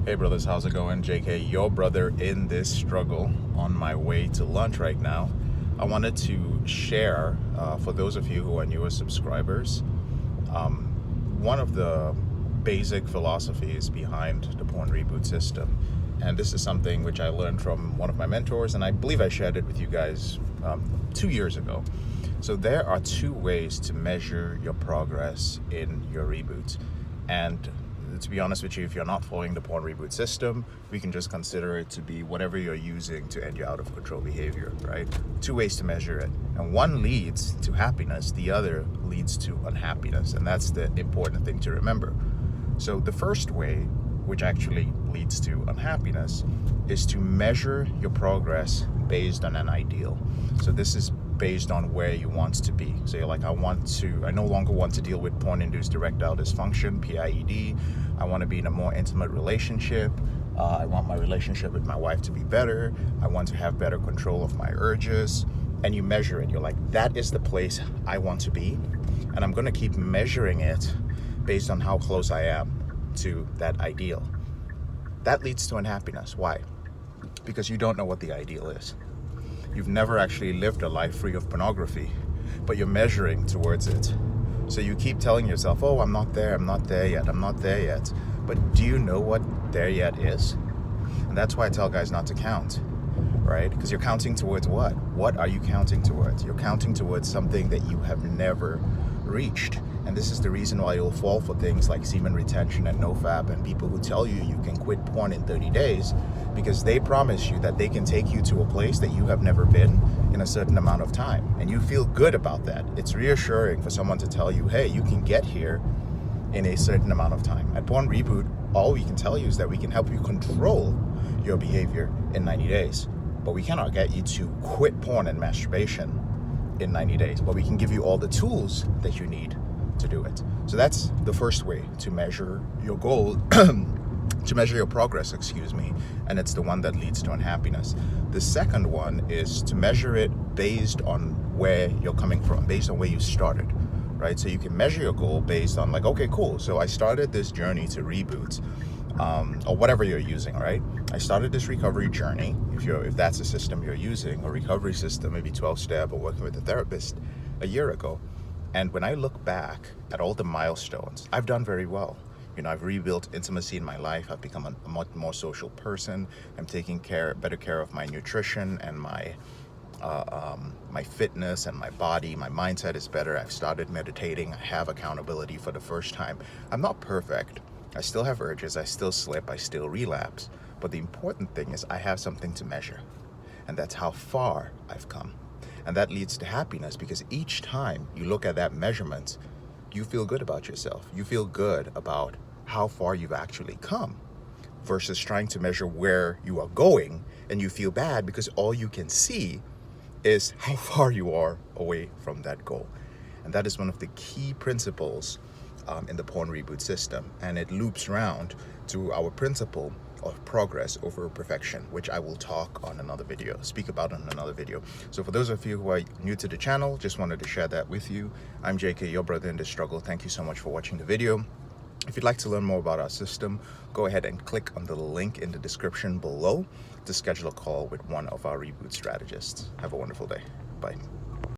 Hey brothers, how's it going? JK, your brother in this struggle, on my way to lunch right now. I wanted to share, for those of you who are newer subscribers, one of the basic philosophies behind the porn reboot system. And this is something which I learned from one of my mentors, and I believe I shared it with you guys 2 years ago. So there are two ways to measure your progress in your reboot. And to be honest with you, if you're not following the porn reboot system, we can just consider it to be whatever you're using to end your out of control behavior, right? Two ways to measure it. And one leads to happiness, the other leads to unhappiness. And that's the important thing to remember. So the first way, which actually leads to unhappiness, is to measure your progress based on an ideal. So this is based on where you want to be. So you're like, I no longer want to deal with porn-induced erectile dysfunction, PIED. I want to be in a more intimate relationship. I want my relationship with my wife to be better. I want to have better control of my urges. And you measure it. You're like, that is the place I want to be. And I'm going to keep measuring it based on how close I am to that ideal. That leads to unhappiness. Why? Because you don't know what the ideal is. You've never actually lived a life free of pornography, but you're measuring towards it. So you keep telling yourself, oh, I'm not there yet, I'm not there yet. But do you know what there yet is? And that's why I tell guys not to count, right? Because you're counting towards what? What are you counting towards? You're counting towards something that you have never reached. And this is the reason why you'll fall for things like semen retention and NoFap and people who tell you you can quit porn in 30 days because they promise you that they can take you to a place that you have never been in a certain amount of time. And you feel good about that. It's reassuring for someone to tell you, hey, you can get here in a certain amount of time. At Porn Reboot, all we can tell you is that we can help you control your behavior in 90 days. But we cannot get you to quit porn and masturbation in 90 days. But we can give you all the tools that you need to do it. So that's the first way to measure your goal, to measure your progress, and it's the one that leads to unhappiness. The second one is to measure it based on where you're coming from, based on where you started, right? So you can measure your goal based on like, okay, cool. So I started this journey to reboot, or whatever you're using, right? I started this recovery journey, if that's a system you're using, a recovery system, maybe 12-step or working with a therapist a year ago. And when I look back at all the milestones, I've done very well. I've rebuilt intimacy in my life. I've become a much more social person. I'm taking better care of my nutrition and my fitness and my body. My mindset is better. I've started meditating. I have accountability for the first time. I'm not perfect. I still have urges. I still slip. I still relapse. But the important thing is I have something to measure. And that's how far I've come. And that leads to happiness because each time you look at that measurement, you feel good about yourself. You feel good about how far you've actually come versus trying to measure where you are going and you feel bad because all you can see is how far you are away from that goal. And that is one of the key principles in the porn reboot system. And it loops around to our principle of progress over perfection, which I will speak about on another video. So for those of you who are new to the channel, just wanted to share that with you. I'm JK, your brother in the struggle. Thank you so much for watching the video. If you'd like to learn more about our system, go ahead and click on the link in the description below to schedule a call with one of our reboot strategists. Have a wonderful day. Bye.